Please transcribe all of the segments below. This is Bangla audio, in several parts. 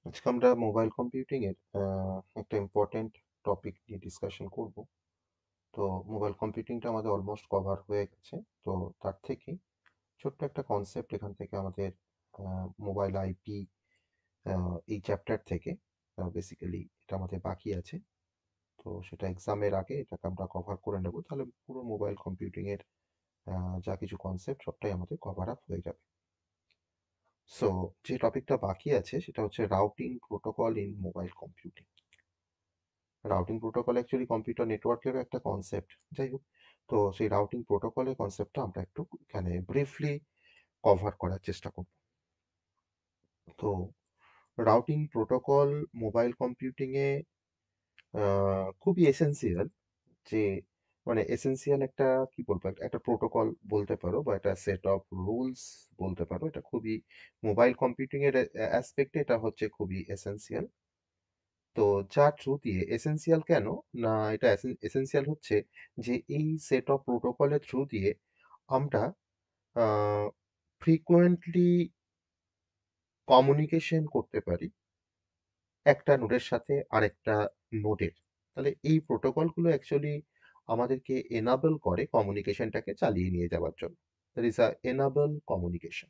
আজকে আমরা মোবাইল কম্পিউটিং এর একটা ইম্পর্টেন্ট টপিক নিয়ে ডিসকাশন করব। তো মোবাইল কম্পিউটিংটা আমাদের অলমোস্ট কভার হয়ে গেছে। তো তার থেকে ছোট্ট একটা কনসেপ্ট এখান থেকে আমাদের মোবাইল আইপি এই চ্যাপ্টার থেকে বেসিক্যালি এটা আমাদের বাকি আছে। তো সেটা এক্সামের আগে এটাকে আমরা কভার করে নেব, তাহলে পুরো মোবাইল কম্পিউটিং এর যা কিছু কনসেপ্ট সবটাই আমাদের কভার আপ হয়ে যাবে। সো যে টপিকটা বাকি আছে সেটা হচ্ছে routing protocol in mobile computing. Routing protocol actually computer নেটওয়ার্কেরও একটা কনসেপ্ট, যাই হোক। তো সেই রাউটিং প্রোটোকলের কনসেপ্টটা আমরা একটু এখানে ব্রিফলি কভার করার চেষ্টা করব। তো রাউটিং প্রোটোকল মোবাইল কম্পিউটিংয়ে খুবই এসেন্সিয়াল। যে মানে এসেন্সিয়াল একটা কি বলবো, একটা প্রোটোকল বলতে পারো বা একটা সেট অফ রুলস বলতে পারো। এটা খুবই মোবাইল কম্পিউটিং এর অ্যাসপেক্টে এটা হচ্ছে খুবই এসেন্সিয়াল। তো যার থ্রু দিয়ে এসেনশিয়াল কেন না, এটা এসেনশিয়াল হচ্ছে যে এই সেট অফ প্রোটোকলের থ্রু দিয়ে আমরা ফ্রিকোয়েন্টলি কমিউনিকেশন করতে পারি একটা নোডের সাথে আরেকটা নোডের। তাহলে এই প্রোটোকলগুলো অ্যাকচুয়ালি আমাদেরকে এনাবল করে কমিউনিকেশনটাকে চালিয়ে নিয়ে যাওয়ার জন্য। That is a enable communication.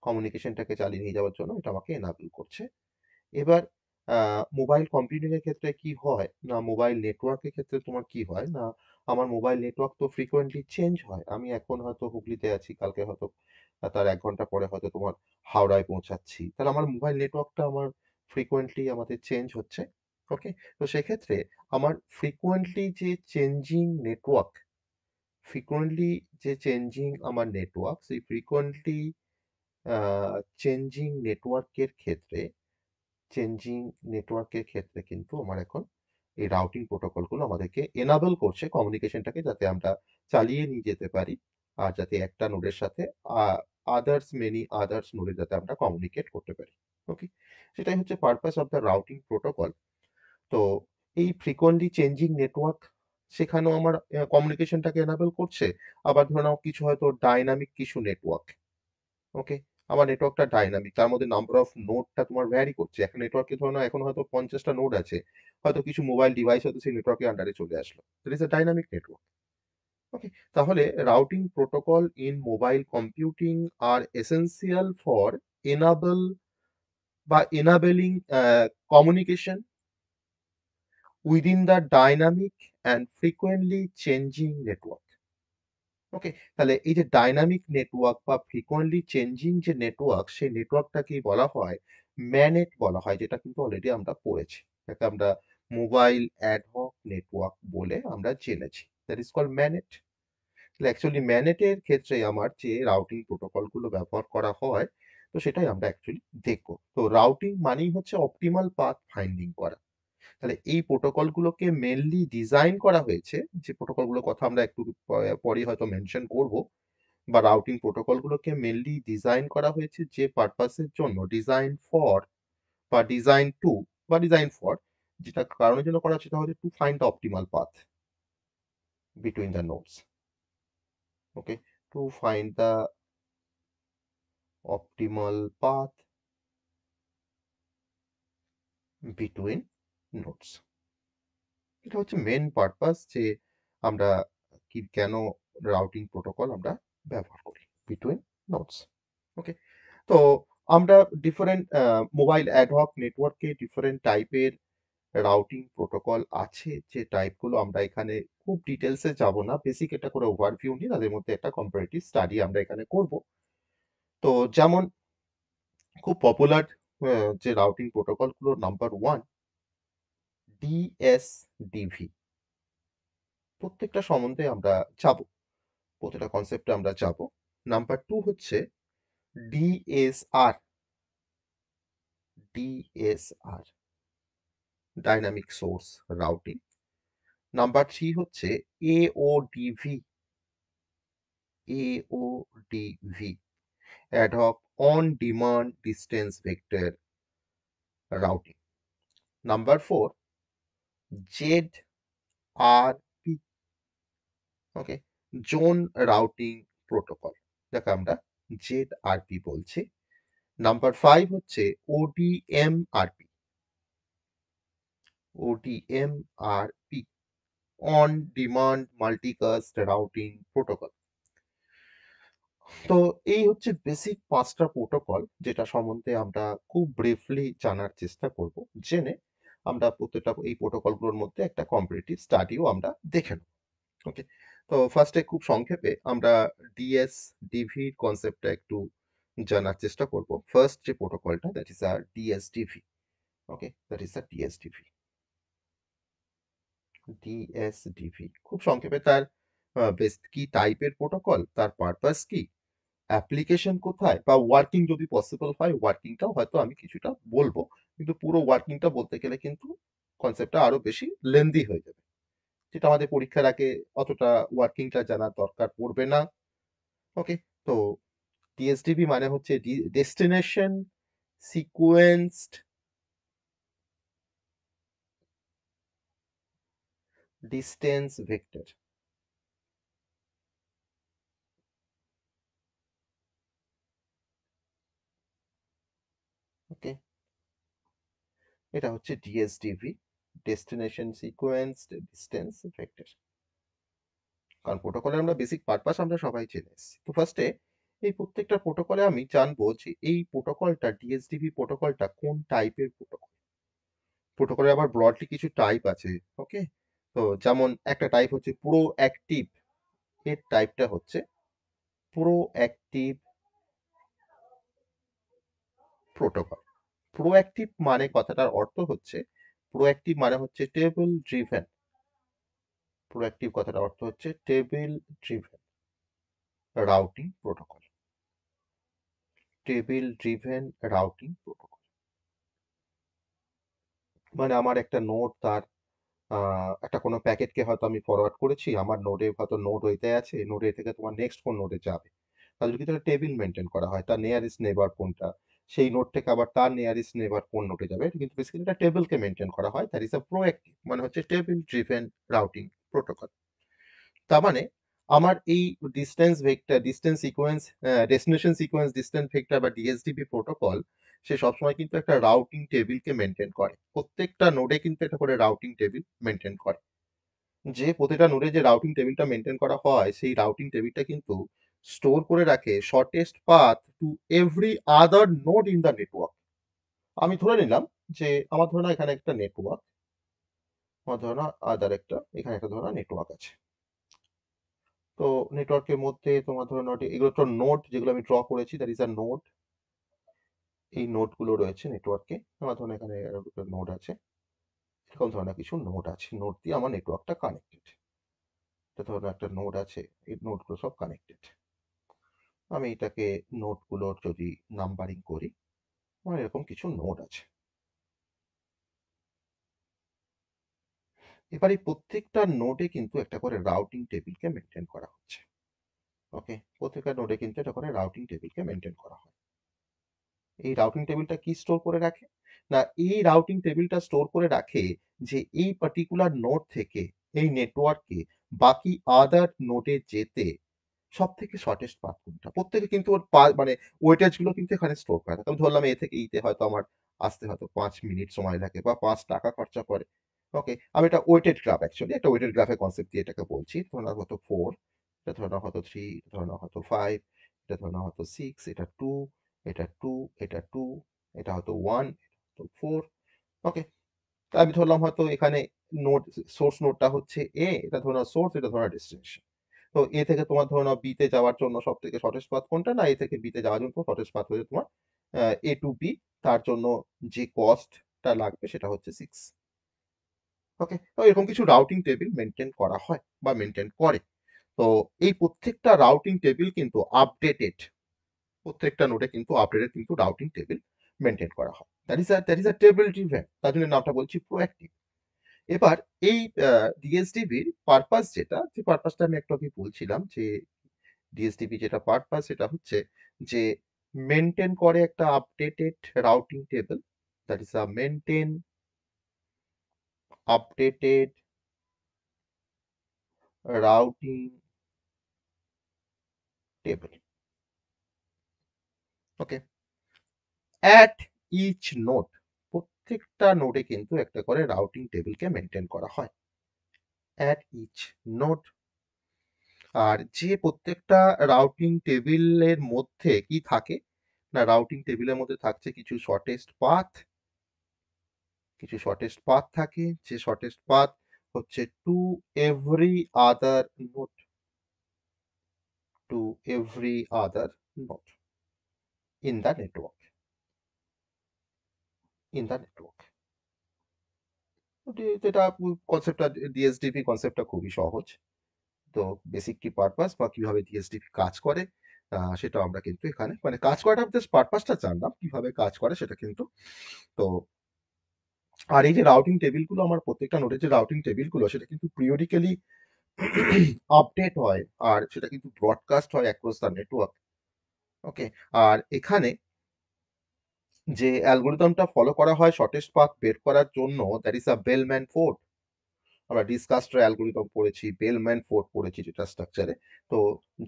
কমিউনিকেশনটাকে চালিয়ে নিয়ে যাওয়ার জন্য এটা আমাকে এনাবল করছে। এবার মোবাইল কম্পিউটিং এর ক্ষেত্রে কি হয় না, মোবাইল নেটওয়ার্কের ক্ষেত্রে তোমার কি হয় না, আমার মোবাইল নেটওয়ার্ক তো ফ্রিকোয়েন্টলি চেঞ্জ হয়। আমি এখন হয়তো হুগলিতে আছি, কালকে হয়তো তার 1 ঘন্টা পরে হয়তো তোমার হাওড়ায় পৌঁছাচ্ছি। তাহলে আমার মোবাইল নেটওয়ার্কটা আমার ফ্রিকোয়েন্টলি আমাদের চেঞ্জ হচ্ছে। ওকে। তো সেক্ষেত্রে আমার ফ্রিকোয়েন্টলি যে চেঞ্জিং নেটওয়ার্ক, ফ্রিকোয়েন্টলি যে চেঞ্জিং আমার নেটওয়ার্ক, সেই ফ্রিকোয়েন্টলি চেঞ্জিং নেটওয়ার্কের ক্ষেত্রে চেঞ্জিং নেটওয়ার্কের ক্ষেত্রে কিন্তু আমার এখন এই রাউটিং প্রোটোকলগুলো আমাদেরকে এনাবল করছে কমিউনিকেশনটাকে, যাতে আমরা চালিয়ে নিয়ে যেতে পারি। আর যাতে একটা নোডের সাথে মেনি আদার্স নোডে যাতে আমরা কমিউনিকেট করতে পারি। ওকে। সেটাই হচ্ছে purpose of the routing protocol. তো এই ফ্রিকোয়েন্টলি চেঞ্জিং নেটওয়ার্ক, সেখানেও আমার কমিউনিকেশনটাকে এনাবল করছে। আবার ধরে নাও কিছু হয়তো ডাইনামিক কিছু নেটওয়ার্ক। ওকে। আমার নেটওয়ার্কটা ডাইনামিক, তার মধ্যে নাম্বার অফ নোডটা তোমার ভ্যারি করছে। একটা নেটওয়ার্কে ধরো না এখন হয়তো 50টা নোড আছে, হয়তো কিছু মোবাইল ডিভাইস হয়তো সেই নেটওয়ার্কের আন্ডারে চলে আসলো। That is a dynamic network. Okay. তাহলে routing protocol in mobile computing are essential for enable বা enabling communication within the dynamic and frequently changing network. Okay. তাহলে এই যে ডাইনামিক নেটওয়ার্ক বা ফ্রিকোয়েন্টলি চেঞ্জিং যে নেটওয়ার্ক, সেই নেটওয়ার্কটাকেই বলা হয় ম্যানেট বলা হয়, যেটা কিন্তু অলরেডি আমরা পড়েছি। এটাকে আমরা মোবাইল অ্যাডহক নেটওয়ার্ক বলে আমরা জেনেছি। That is called ম্যানেট। তাহলে অ্যাকচুয়ালি ম্যানেটের ক্ষেত্রে আমার যে রাউটিং প্রোটোকলগুলো ব্যবহার করা হয়, তো সেটাই আমরা অ্যাকচুয়ালি দেখব। তো রাউটিং মানেই হচ্ছে অপটিমাল পাথ ফাইন্ডিং করা। তাহলে এই প্রোটোকলগুলোকে মেনলি ডিজাইন করা হয়েছে, যে প্রোটোকলগুলোর কথা আমরা একটু পরে হয়তো মেনশন করব, বা রাউটিং প্রোটোকলগুলোকে মেনলি ডিজাইন করা হয়েছে যে পারপাসের জন্য, ডিজাইন ফর বা ডিজাইন টু বা ডিজাইন ফর, যেটা কারণের জন্য করা হচ্ছে সেটা হচ্ছে to find the optimal path between the nodes. Okay. To find the optimal path between nodes. এটা হচ্ছে মেন পারপাস, যে আমরা কি কেন রাউটিং প্রোটোকল আমরা ব্যবহার করি বিটুইন নোডস। ওকে। তো আমরা ডিফারেন্ট মোবাইল অ্যাডহক নেটওয়ার্কে ডিফারেন্ট টাইপের রাউটিং প্রোটোকল আছে, যে টাইপগুলো আমরা এখানে খুব ডিটেলসে যাব না, বেসিক একটা করে ওভারভিউ নিয়ে তাদের মধ্যে একটা কম্পারেটিভ স্টাডি আমরা এখানে করব। তো যেমন খুব পপুলার যে রাউটিং প্রোটোকলগুলো, নাম্বার 1 ডিএসডিভি। প্রত্যেকটা সম্বন্ধে আমরা যাব, প্রত্যেকটা কনসেপ্টে আমরা যাব। নাম্বার 2 হচ্ছে DSR. DSR dynamic source routing. Number 3 হচ্ছে AODV. AODV ad hoc on demand distance vector routing. Number 4 ZRP. Okay. Zone routing protocol, যাকে আমরা জেড-আর-পি বলছি। নাম্বার 5 হচ্ছে ODMRP. ODMRP, on demand multicast routing protocol. তো এই হচ্ছে বেসিক 5টা প্রোটোকল, যেটা সম্বন্ধে আমরা খুব ব্রিফলি জানার চেষ্টা করব। জেনে আমরা প্রত্যেকটা এই প্রোটোকলগুলোর মধ্যে একটা কম্পারেটিভ স্টাডিও আমরা দেখে নেব। ওকে, তো ফার্স্টে খুব সংক্ষেপে আমরা ডিএসডিভি কনসেপ্টটা একটু জানার চেষ্টা করব। ফার্স্ট যে প্রোটোকলটা, দ্যাট ইজ আর ডিএসডিভি। ওকে, দ্যাট ইজ আর ডিএসডিভি। ডিএসডিভি খুব সংক্ষেপে তার বেস কি টাইপের প্রোটোকল, তার পারপাস কি, অ্যাপ্লিকেশন কোথায়, বা ওয়ার্কিং যদি পসিবল হয় ওয়ার্কিংটাও হয়তো আমি কিছুটা বলবো, কিন্তু পুরো ওয়ার্কিংটা বলতে গেলে কিন্তু কনসেপ্টটা আরো বেশি লেন্দি হয়ে যাবে, যেটা আমাদের পরীক্ষার আগে অতটা ওয়ার্কিংটা জানার দরকার পড়বে না। ওকে, তো ডিএসডিবি মানে হচ্ছে ডেস্টিনেশন সিকোয়েন্সড ডিস্টেন্স ভেক্টর। ওকে, এটা হচ্ছে ডিএসডিভি, ডেস্টিনেশন সিকোয়েন্সড ডিস্টেন্স ভেক্টর। কারণ প্রোটোকলের আমরা বেসিক পারপাস আমরা সবাই জেনে এসেছি। তো ফার্স্টে এই প্রত্যেকটা প্রোটোকলে আমি জানবো যে এই প্রোটোকলটা, ডিএসডিভি প্রোটোকলটা কোন টাইপের প্রোটোকল। প্রোটোকলের আবার ব্রডলি কিছু টাইপ আছে। ওকে, তো যেমন একটা টাইপ হচ্ছে প্রো অ্যাক্টিভ। এর টাইপটা হচ্ছে প্রো অ্যাক্টিভ প্রোটোকল। প্রোঅ্যাক্টিভ মানে কথাটার অর্থ হচ্ছে, প্রোঅ্যাক্টিভ মানে হচ্ছে টেবিল ড্রিভেন। প্রোঅ্যাক্টিভ কথাটার অর্থ হচ্ছে table driven routing protocol. Table driven routing protocol মানে আমার একটা নোড, তার একটা কোনো প্যাকেটকে হয়তো আমি ফরওয়ার্ড করেছি, আমার নোডে হয়তো নোড ওইতে আছে, নোডে থেকে তোমার নেক্সট কোন নোডে যাবে, তাহলে কিন্তু একটা টেবিল মেনটেন করা হয়, তার নিয়ারেস্ট নেবার কোনটা, সেই নোড থেকে আবার তার নিয়ারেস্ট নেবার কোন নোডে যাবে, এটা কিন্তু বেসিক্যালি একটা টেবিলকে মেনটেন করা হয়। দ্যাট ইজ আ প্রোঅ্যাক্টিভ, মানে হচ্ছে টেবিল ড্রিভেন রাউটিং প্রোটোকল। তার মানে আমার এই distance vector, distance sequence, destination sequence distance vector বা ডিএসডিপি প্রোটোকল, সে সবসময় কিন্তু একটা রাউটিং টেবিলকে মেনটেন করে। প্রত্যেকটা নোডে কিন্তু একটা করে রাউটিং টেবিল মেনটেন করে। যে প্রতিটা নোডে যে রাউটিং টেবিলটা মেনটেন করা হয়, সেই রাউটিং টেবিলটা কিন্তু স্টোর করে রাখে shortest path to every other node in the network. আমি ধরে নিলাম যে আমার ধরো না এখানে একটা নেটওয়ার্ক, আমার ধরো না আদার একটা, এখানে একটা ধরো না নেটওয়ার্ক আছে। তো নেটওয়ার্কের মধ্যে তোমার ধরো নোট, এগুলো তো নোট যেগুলো আমি ড্র করেছি, দ্যাট ইজ আ নোট। এই নোটগুলো রয়েছে নেটওয়ার্কে, আমার ধরো এখানে নোট আছে, এরকম ধরনের কিছু নোট আছে, নোট দিয়ে আমার নেটওয়ার্কটা কানেক্টেড। এটা ধরো একটা নোট আছে, এই নোটগুলো সব কানেক্টেড। আমি এটাকে নোটগুলোর যদি নাম্বারিং করি, আমার এরকম কিছু নোট আছে। এবার এই প্রত্যেকটা নোটে কিন্তু একটা করে রাউটিং টেবিলকে মেনটেন করা হচ্ছে। ওকে, প্রত্যেকটা নোটে কিন্তু একটা করে রাউটিং টেবিলকে মেনটেন করা হয়। এই রাউটিং টেবিলটা কি স্টোর করে রাখে, না এই রাউটিং টেবিলটা স্টোর করে রাখে যে এই পার্টিকুলার নোড থেকে এই নেটওয়ার্কে বাকি আদার নোডে যেতে সব থেকে শর্টেস্ট পাথ কোনটা। প্রত্যেকে কিন্তু ওর মানে ওয়েটেজ গুলো কিন্তু এখানে স্টোর করা থাকে। আমি ধরলাম এ থেকে ইতে হয়তো আমার আসতে হয়তো 5 মিনিট সময় লাগে বা 5 টাকা খরচা করে। ওকে, আমি এটা ওয়েটেড গ্রাফ, অ্যাকচুয়ালি একটা ওয়েটেড গ্রাফের কনসেপ্ট দিয়ে এটাকে বলছি। ধরে নাও হয়তো 4, এটা ধরে নাও হয়তো 3, ধরে নাও হয়তো 5, এটা ধরে নাও হয়তো 6, এটা 2, এটা 2, এটা 2, এটা হয়তো 1, তো 4। ওকে, তা আমি ধরলাম হয়তো এখানে নোড, সোর্স নোডটা হচ্ছে এ, এটা ধরে নাও সোর্স, এটা ধরে নাও ডেস্টিনেশন। তো এ থেকে তোমার ধরে নাও বি তে যাওয়ার জন্য সব থেকে শর্টেস্ট পাথ কোনটা, না এ থেকে বি তে যাওয়ার জন্য শর্টেস্ট পাথ হচ্ছে তোমার এ টু বি, তার জন্য যে কস্টটা লাগবে সেটা হচ্ছে 6। ওকে, তো এরকম কিছু রাউটিং টেবিল মেনটেন করা হয় বা মেনটেন করে। তো এই প্রত্যেকটা রাউটিং টেবিল কিন্তু আপডেটেড, প্রত্যেকটা নোডে কিন্তু আপডেটেড কিন্তু রাউটিং টেবিল মেনটেন করা হয়। That is a table driven, তার জন্য নামটা বলছি প্রোঅ্যাক্টিভ। এবার এই ডিএসডিবির পারপাস, যেটা যে পারপাসটা আমি একটু আগে বলছিলাম, যে ডিএসডিবি যেটা পারপাস সেটা হচ্ছে যে মেনটেন করে একটা updated routing table, that is a maintain updated routing table. Okay, at each node, প্রত্যেকটা নোডে কিন্তু একটা করে রাউটিং টেবিলকে মেনটেন করা হয় অ্যাট ইচ নোড। আর যে প্রত্যেকটা রাউটিং টেবিলের মধ্যে কি থাকে না, রাউটিং টেবিলের মধ্যে থাকছে কিছু শর্টেস্ট পাথ, কিছু শর্টেস্ট পাথ থাকে, যে শর্টেস্ট পাথ হচ্ছে to every other node, to every other node in the network, in the network. যেটা কনসেপ্টটা, ডিএসডিপি কনসেপ্টটা খুবই সহজ। তো বেসিক কি পারপাস বা কিভাবে ডিএসডিপি কাজ করে সেটা আমরা কিন্তু এখানে মানে কাজ করাটা জাস্ট পারপাসটা জানলাম, কিভাবে কাজ করে সেটা কিন্তু। তো আর এই যে রাউটিং টেবিলগুলো, আমার প্রত্যেকটা নোডের যে রাউটিং টেবিলগুলো সেটা কিন্তু পিরিয়ডিক্যালি আপডেট হয়, আর সেটা কিন্তু ব্রডকাস্ট হয় অ্যাক্রস দ্য নেটওয়ার্ক। ওকে, আর এখানে যে অ্যালগোরিদমটা ফলো করা হয় শর্টেস্ট পাথ বের করার জন্য, that is a bellman Ford. আমরা ডিসকাস্টার অ্যালগোরিদম পড়েছি, বেলম্যান ফোর্ড পড়েছি যেটা স্ট্রাকচারে। তো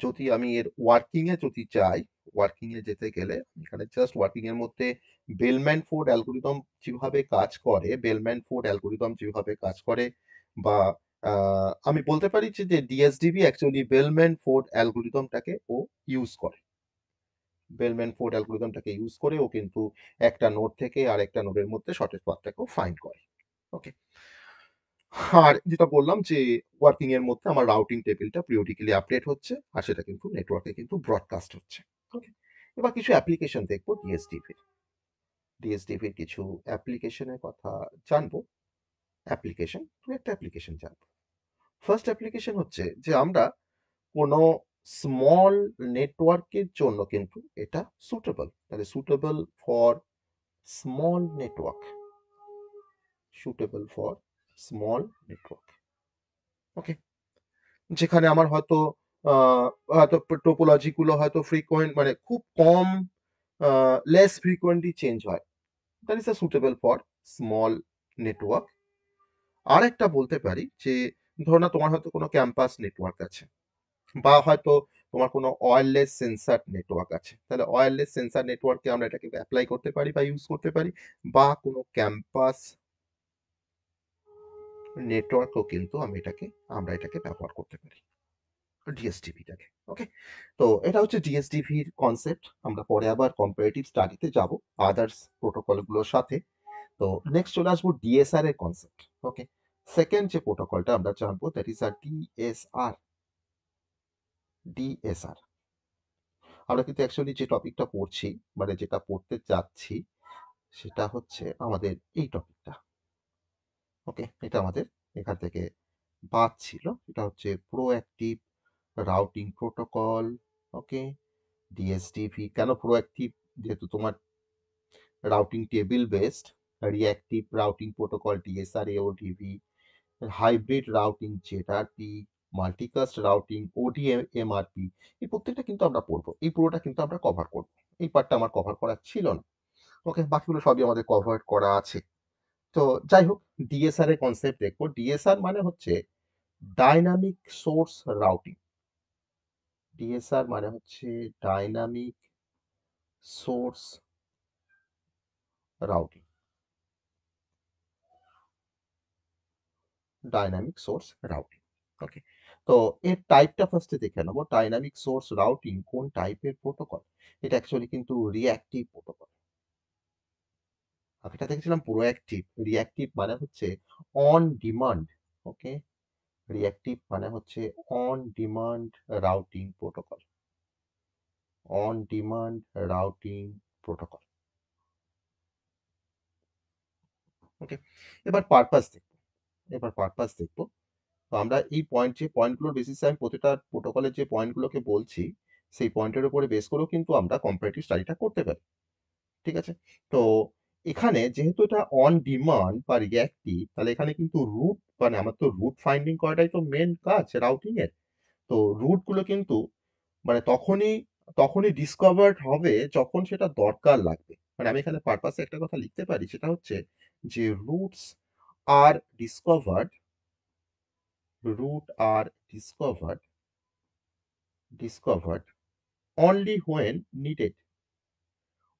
যদি আমি এর ওয়ার্কিং এ যদি চাই, ওয়ার্কিং এ যেতে গেলে এখানে জাস্ট ওয়ার্কিং এর মধ্যে বেলম্যান ফোর্ড অ্যালগোরিদম যেভাবে কাজ করে, বেলম্যান ফোর্ড অ্যালগোরিদম যেভাবে কাজ করে, বা আমি বলতে পারি যে ডিএসডিবি অ্যাকচুয়ালি বেলম্যান ফোর্ড অ্যালগোরিদমটাকে ও ইউজ করে, বেলম্যান ফোর্ড অ্যালগোরিদমটাকে ইউজ করে ও কিন্তু একটা নোড থেকে আর একটা নোডের মধ্যে শর্টেস্ট পাথটাকেও ফাইন্ড করে। ওকে, আর যেটা বললাম যে ওয়ার্কিং এর মধ্যে আমার রাউটিং টেবিলটা পিরিয়ডিক্যালি আপডেট হচ্ছে, আর সেটা কিন্তু নেটওয়ার্কে কিন্তু ব্রডকাস্ট হচ্ছে। ওকে, এবার কিছু অ্যাপ্লিকেশন দেখবো ডিএসডিভির, ডিএসডিভির কিছু অ্যাপ্লিকেশনের কথা জানবো। অ্যাপ্লিকেশন, দু একটা অ্যাপ্লিকেশন জানবো। ফার্স্ট অ্যাপ্লিকেশন হচ্ছে যে আমরা কোনো স্মল নেটওয়ার্কের জন্য কিন্তু এটা সুটেবল, তাহলে suitable for small network, suitable for small network. Okay, যেখানে আমার হয়তো হয়তো টোপোলজি গুলো হয়তো ফ্রিকোয়েন্ট মানে খুব কম, লেস ফ্রিকোয়েন্টলি চেঞ্জ হয়, that is a suitable for small network. আর একটা বলতে পারি যে ধরো না তোমার হয়তো কোনো ক্যাম্পাস নেটওয়ার্ক আছে, বা হয়তো তোমার কোনো ওয়্যারলেস সেন্সার নেটওয়ার্ক আছে, তাহলে ওয়্যারলেস সেন্সার নেটওয়ার্কে আমরা এটাকে অ্যাপ্লাই করতে পারি বা ইউজ করতে পারি, বা কোনো ক্যাম্পাস নেটওয়ার্কও কিন্তু আমরা এটাকে ব্যবহার করতে পারি, ডিএসটিভিটাকে। ওকে, তো এটা হচ্ছে ডিএসটিভির কনসেপ্ট। আমরা পরে আবার কম্পারেটিভ স্টাডিতে যাব আদার্স প্রোটোকলগুলোর সাথে। তো নেক্সট চলে আসবো ডিএসআর এর কনসেপ্ট। ওকে, সেকেন্ড যে প্রোটোকলটা আমরা জানবো দ্যাট ইজ আর ডিএসআর, ডিএসআর। আমরা কিন্তু অ্যাকচুয়ালি যে টপিকটা পড়ছি মানে যেটা পড়তে যাচ্ছি সেটা হচ্ছে আমাদের এই টপিকটা। ওকে, এটা আমাদের এখান থেকে বাদ ছিল, এটা হচ্ছে proactive routing protocol. Okay, DSDV কেন প্রোঅ্যাক্টিভ, যেহেতু তোমার routing table based, reactive routing protocol DSR AODV, hybrid routing ZRP, multicast routing ODMRP, এই প্রত্যেকটা কিন্তু আমরা পড়বো, এই পুরোটা কিন্তু আমরা কভার করবো। এই পার্টটা আমার কভার করা ছিল না। ওকে, বাকিগুলো সবই আমাদের কভার করা আছে। তো যাই হোক, ডিএসআর এর কনসেপ্ট দেখবো। ডিএসআর মানে হচ্ছে ডাইনামিক সোর্স রাউটিং, ডিএসআর মানে হচ্ছে dynamic source routing, dynamic source routing. Okay, তো এর টাইপটা ফার্স্টে দেখে নেবো। ডাইনামিক সোর্স রাউটিং কোন টাইপের প্রোটোকল? এটা অ্যাকচুয়ালি কিন্তু রিঅ্যাক্টিভ প্রোটোকল। এটা দেখেছিলাম প্রোঅ্যাক্টিভ, রিঅ্যাক্টিভ মানে হচ্ছে অন ডিমান্ড। ওকে, রিঅ্যাক্টিভ মানে হচ্ছে on demand routing protocol, on demand routing protocol. Okay, এবার পারপাস দেখবো, এবার পারপাস দেখবো। তো আমরা এই পয়েন্ট, যে পয়েন্টগুলোর বেসিসে আমি প্রতিটা প্রোটোকলের যে পয়েন্টগুলোকে বলছি সেই পয়েন্টের উপরে বেস করেও কিন্তু আমরা কম্পারেটিভ স্টাডিটা করতে পারি। ঠিক আছে, তো এখানে যেহেতু এটা অন ডিমান্ড বা রিঅ্যাক্টিভ, তাহলে এখানে কিন্তু রুট মানে আমার তো রুট ফাইন্ডিং করাটাই তো মেন কাজ রাউটিং এর। তো রুট গুলো কিন্তু মানে তখনই তখনই ডিসকভার্ড হবে যখন সেটা দরকার লাগবে। মানে আমি এখানে পারপাসে একটা কথা লিখতে পারি, সেটা হচ্ছে যে routes are discovered, route are discovered only when needed,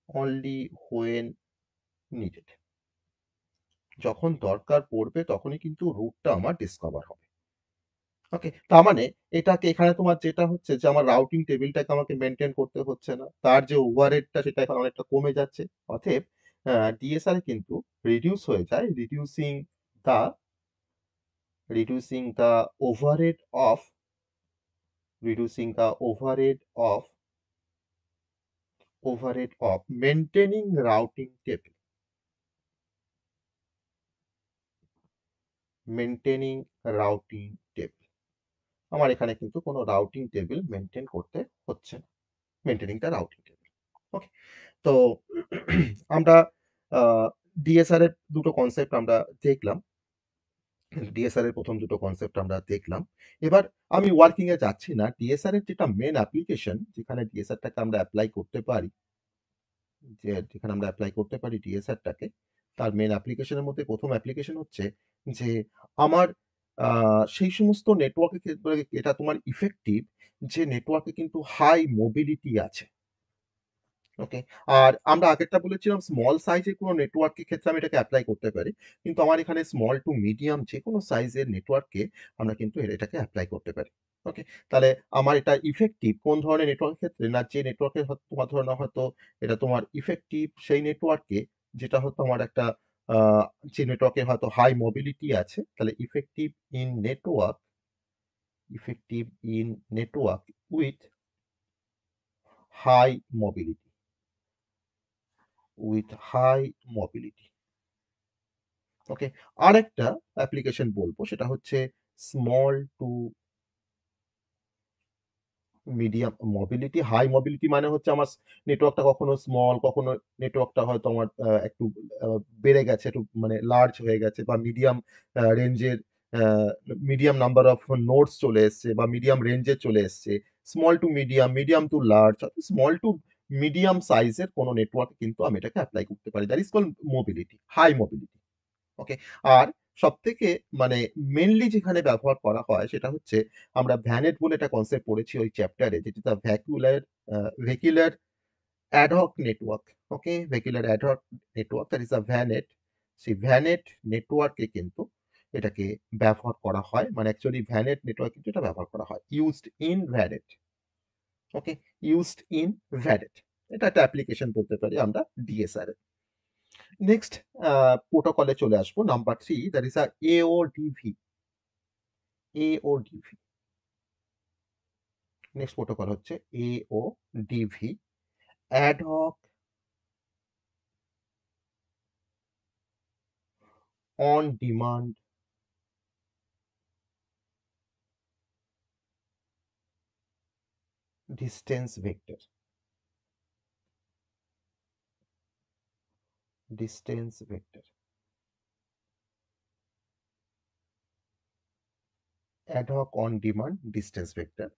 only when needed. যখন দরকার পড়বে তখনই কিন্তু রুটটা আমার ডিসকভার হবে। ওকে, তার মানে এটাকে এখানে তোমার যেটা হচ্ছে যে আমার রাউটিং টেবিলটাকে আমাকে মেনটেন করতে হচ্ছে না, তার যে ওভারহেডটা সেটা এখন অনেকটা কমে যাচ্ছে। অতএব ডিএসআর কিন্তু রিডিউস হয়ে যায়, the reducing the overhead of reducing the overhead of maintaining routing table maintaining routing table আমার এখানে কিন্তু কোনো রাউটিং টেবিল মেনটেন করতে হচ্ছে না, মেনটেনিং দা রাউটিং টেবিল। ওকে, তো আমরা ডিএসআর এর দুটো কনসেপ্ট আমরা দেখলাম, ডিএসআর এর প্রথম দুটো কনসেপ্ট আমরা দেখলাম। এবার আমি ওয়ার্কিং এ যাচ্ছি না, ডিএসআর এর যেটা মেন অ্যাপ্লিকেশন, যেখানে ডিএসআরটাকে আমরা অ্যাপ্লাই করতে পারি, যেখানে আমরা অ্যাপ্লাই করতে পারি ডিএসআরটাকে, তার মেন অ্যাপ্লিকেশনের মধ্যে প্রথম অ্যাপ্লিকেশন হচ্ছে যে আমার সেই সমস্ত নেটওয়ার্কের ক্ষেত্রে এটা তোমার ইফেক্টিভ যে নেটওয়ার্কে কিন্তু হাই মোবিলিটি আছে। ওকে, আর আমরা আগেরটা বলেছিলাম স্মল সাইজের কোনো নেটওয়ার্কের ক্ষেত্রে আমি এটাকে অ্যাপ্লাই করতে পারি, কিন্তু আমার এখানে স্মল টু মিডিয়াম যে কোনো সাইজের নেটওয়ার্কে আমরা কিন্তু এটাকে অ্যাপ্লাই করতে পারি। ওকে, তাহলে আমার এটা ইফেক্টিভ কোন ধরনের নেটওয়ার্কের ক্ষেত্রে, না যে নেটওয়ার্কে তোমার ধরো না হয়তো এটা তোমার ইফেক্টিভ সেই নেটওয়ার্কে যেটা হয়তো আমার একটা আহ, যে নেটওয়ার্কে হয়তো হাই মোবিলিটি আছে, তাহলে effective in network with high mobility high mobility. Okay, আরেকটা অ্যাপ্লিকেশন বলবো সেটা হচ্ছে small to medium mobility. High mobility মানে হচ্ছে আমার নেটওয়ার্কটা কখনো স্মল, কখনো নেটওয়ার্কটা হয়তো আমার একটু বেড়ে গেছে, একটু মানে লার্জ হয়ে গেছে, বা মিডিয়াম রেঞ্জের মিডিয়াম নাম্বার অফ নোডস চলে এসছে, বা মিডিয়াম রেঞ্জে চলে এসছে। Small to medium, medium to large, small to medium সাইজের কোনো নেটওয়ার্ক কিন্তু আমি এটাকে অ্যাপ্লাই করতে পারি, that is called mobility, high mobility. Okay, আর সব থেকে মানে মেনলি যেখানে ব্যবহার করা হয় সেটা হচ্ছে আমরা ভ্যানেট বলে একটা কনসেপ্ট পড়েছি ওই চ্যাপ্টারে, যেটা vehicular ad hoc network. Okay, vehicular ad hoc network, that is a VANET. সেই ভ্যানেট নেটওয়ার্কে কিন্তু এটাকে ব্যবহার করা হয়, মানে অ্যাকচুয়ালি ভ্যানেট নেটওয়ার্ক কিন্তু এটা ব্যবহার করা হয়, used in VANET. Okay, used in VANET, এটা একটা অ্যাপ্লিকেশন বলতে পারি আমরা ডিএসআর। নেক্সট প্রোটোকলে চলে আসবো, number 3, that is a AODV. AODV, next protocol হচ্ছে AODV, ad hoc on demand distance vector. Distance vector, ad hoc on demand distance vector.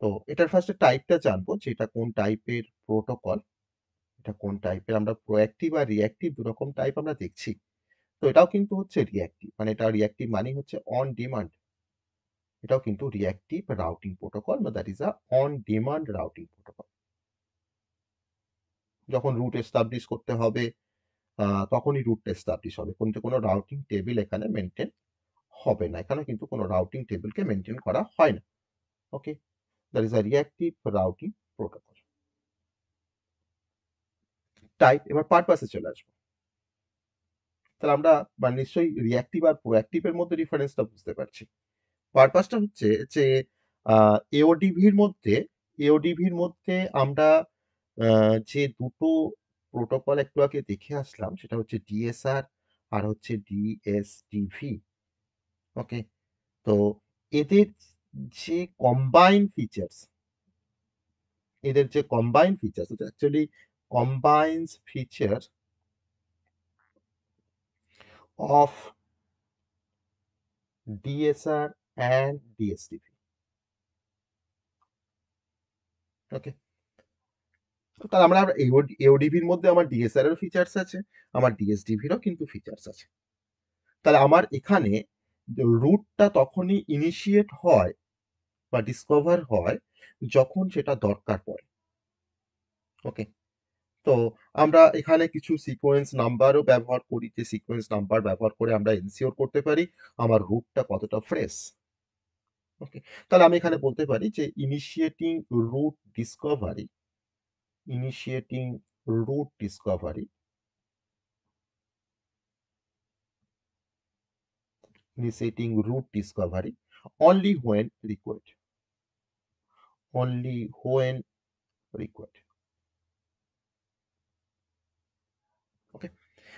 তো এটার ফার্স্টে টাইপটা জানবো, যে এটা কোন টাইপের প্রোটোকল, এটা কোন টাইপের। আমরা প্রোঅ্যাক্টিভ আর রিঅ্যাক্টিভ দুরকম টাইপ আমরা দেখছি। তো এটাও কিন্তু হচ্ছে রিঅ্যাক্টিভ, মানে এটা রিঅ্যাক্টিভ মানে হচ্ছে অন ডিমান্ড, এটাও কিন্তু রিঅ্যাক্টিভ রাউটিং প্রোটোকল, বা that is a on demand routing protocol. যখন রুট এস্টাবলিশ করতে হবে তখনই রুটটা এস্টাবলিশ হবে, কিন্তু কোনো রাউটিং টেবিল এখানে মেনটেন হবে না, এখানে কিন্তু কোনো রাউটিং টেবিলকে মেনটেন করা হয় না। Okay, that is a reactive routing protocol type. এবার পারপাসে চলে আসবো, তাহলে আমরা মানে নিশ্চয়ই রিঅ্যাক্টিভ আর প্রোঅ্যাক্টিভের মধ্যে ডিফারেন্সটা বুঝতে পারছি। পারপাসটা হচ্ছে যে এওডিভির মধ্যে এওডিভির মধ্যে আমরা যে দুটো প্রোটোকল একটু আগে দেখে আসলাম সেটা হচ্ছে ডিএসআর আর হচ্ছে ডিএসটিভি। ওকে, তো এদের যে combine features actually combines feature of DSR and DSTV. Okay, তাহলে আমরা এওডিভির মধ্যে আমার ডিএসআর এর ফিচার্স আছে, আমার ডিএসডিভিরও কিন্তু ফিচার্স আছে। তাহলে আমার এখানে রুটটা তখনই ইনিশিয়েট হয় বা ডিসকভার হয় যখন সেটা দরকার পড়ে। ওকে, তো আমরা এখানে কিছু সিকোয়েন্স নাম্বারও ব্যবহার করি, যে সিকোয়েন্স নাম্বার ব্যবহার করে আমরা এনশিওর করতে পারি আমার রুটটা কতটা ফ্রেশ। ওকে, তাহলে আমি এখানে বলতে পারি যে route discovery initiating route discovery initiating root discovery only when required. Only when required. Okay,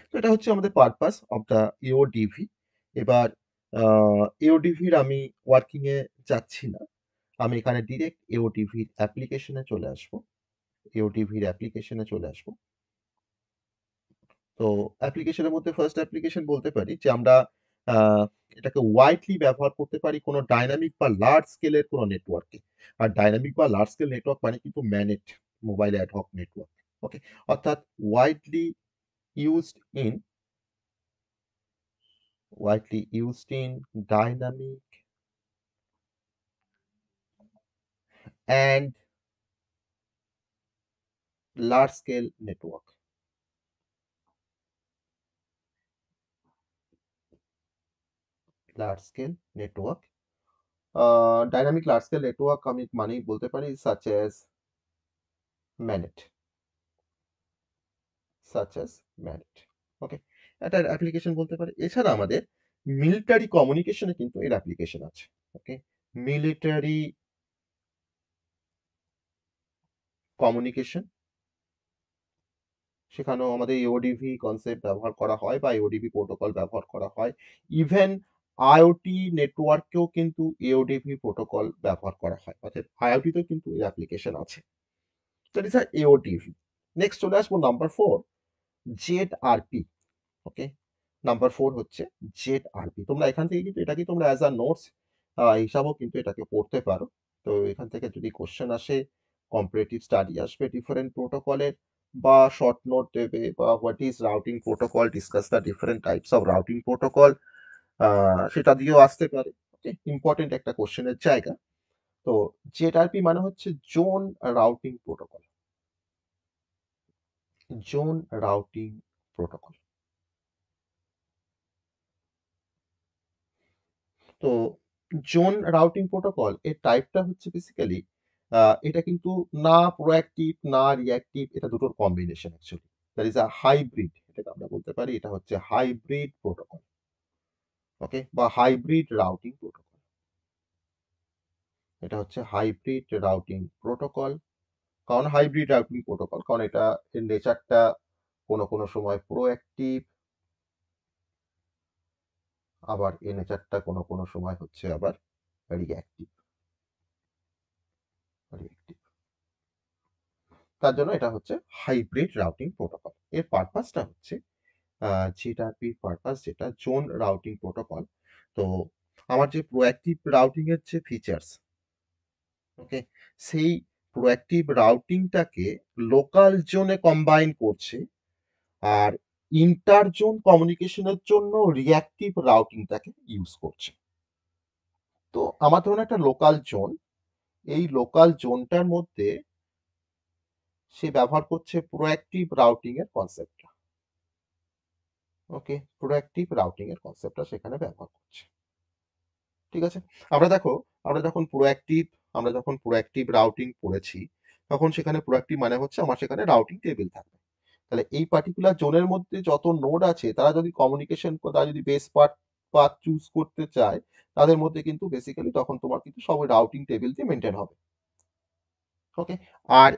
তো এটা হচ্ছে আমাদের পারপাস অফ দ্য এওডিভি। এবার এওডিভির আমি ওয়ার্কিং এ যাচ্ছি না, আমি এখানে ডিরেক্ট এওডিভির অ্যাপ্লিকেশনে চলে আসবো। এওডিভির অ্যাপ্লিকেশনে চলে আসবো। তো অ্যাপ্লিকেশনের মধ্যে ফার্স্ট অ্যাপ্লিকেশন বলতে পারি যে আমরা এটাকে ওয়াইডলি ব্যবহার করতে পারি কোনো ডাইনামিক বা লার্জ স্কেলের কোনো নেটওয়ার্কে। আর ডাইনামিক বা লার্জ স্কেল নেটওয়ার্ক মানে কিন্তু ম্যানেড মোবাইল অ্যাডহক নেটওয়ার্ক। ওকে, অর্থাৎ widely used in dynamic and large scale network. Large scale network, dynamic large scale network আমি মানেই বলতে পারি such as ম্যানেড ম্যানেড। ওকে, এটার অ্যাপ্লিকেশন বলতে পারি। এছাড়া আমাদের মিলিটারি কমিউনিকেশনে কিন্তু এর অ্যাপ্লিকেশন আছে। ওকে, মিলিটারি কমিউনিকেশন, সেখানেও আমাদের এওডিভি কনসেপ্ট ব্যবহার করা হয় বা এওডিভি প্রোটোকল ব্যবহার করা হয়। ইভেন আইওটি নেটওয়ার্কেও কিন্তু এওডিভি প্রোটোকল ব্যবহার করা হয়, অর্থাৎ আইওটিতেও কিন্তু এর অ্যাপ্লিকেশন আছে। That is এওডিভি। নেক্সট চলে আসবো নাম্বার 4, জেড-আরপি। ওকে, নাম্বার 4 হচ্ছে জেড-আরপি। তোমরা এখান থেকে কিন্তু এটাকে তোমরা অ্যাজ আ নোটস হিসাবেও কিন্তু এটাকে পড়তে পারো। তো এখান থেকে যদি কোশ্চেন আসে, কম্পারেটিভ স্টাডি আসবে ডিফারেন্ট প্রোটোকলের, বা শর্ট নোট দেবে, বা what is routing protocol, discuss the different types of routing protocol, সেটা দিয়েও আসতে পারে। ওকে, ইম্পর্টেন্ট একটা কোশ্চেনের জায়গা। তো জেড-আরপি মানে হচ্ছে zone routing protocol. Zone routing protocol. তো জোন রাউটিং প্রোটোকল এর টাইপটা হচ্ছে বেসিক্যালি, এটা কিন্তু না প্রোঅ্যাক্টিভ না রিঅ্যাক্টিভ, এটা দুটোর combination actually. That is a hybrid, এটাকে আমরা বলতে পারি এটা হচ্ছে হাইব্রিড প্রোটোকল। ওকে, বা হাইব্রিড রাউটিং প্রোটোকল। এটা হচ্ছে হাইব্রিড রাউটিং প্রোটোকল। কারণ হাইব্রিড রাউটিং প্রোটোকল, কারণ এটা এর নেচারটা কোনো কোনো সময় প্রোঅ্যাক্টিভ, আবার এর নেচারটা কোনো কোনো সময় হচ্ছে আবার রিঅ্যাক্টিভ। তার জন্য এটা হচ্ছে হাইব্রিড রাউটিং প্রোটোকল। এর পারপাসটা হচ্ছে জিটারপির পারপাস, যেটা জোন রাউটিং প্রোটোকল। তো আমার যে প্রোঅ্যাক্টিভ রাউটিং এর যে ফিচার্স, ওকে, সেই প্রোঅ্যাক্টিভ রাউটিংটাকে লোকাল জোনে কম্বাইন করছে, আর ইন্টার জোন কমিউনিকেশনের জন্য রিঅ্যাক্টিভ রাউটিংটাকে ইউজ করছে। তো আমার ধরুন একটা লোকাল জোন, এই লোকাল জোনটার মধ্যে সে ব্যবহার করছে প্রোঅ্যাক্টিভ রাউটিং এর কনসেপ্টটা। ওকে, প্রোঅ্যাক্টিভ রাউটিং এর কনসেপ্টটা সেখানে ব্যবহার করছে। ঠিক আছে, আমরা দেখো, আমরা যখন প্রোঅ্যাক্টিভ আমরা যখন প্রোঅ্যাক্টিভ রাউটিং পড়েছি, তখন সেখানে প্রোঅ্যাক্টিভ মানে হচ্ছে আমার সেখানে রাউটিং টেবিল থাকবে। তাহলে এই পার্টিকুলার জোনের মধ্যে যত নোড আছে, তারা যদি কমিউনিকেশন, তারা যদি বেস পাথ চুজ করতে চায়, তাদের মধ্যে কিন্তু বেসিক্যালি তখন তোমার কিন্তু সব রাউটিং টেবিল দিয়ে মেনটেন হবে। ওকে, আর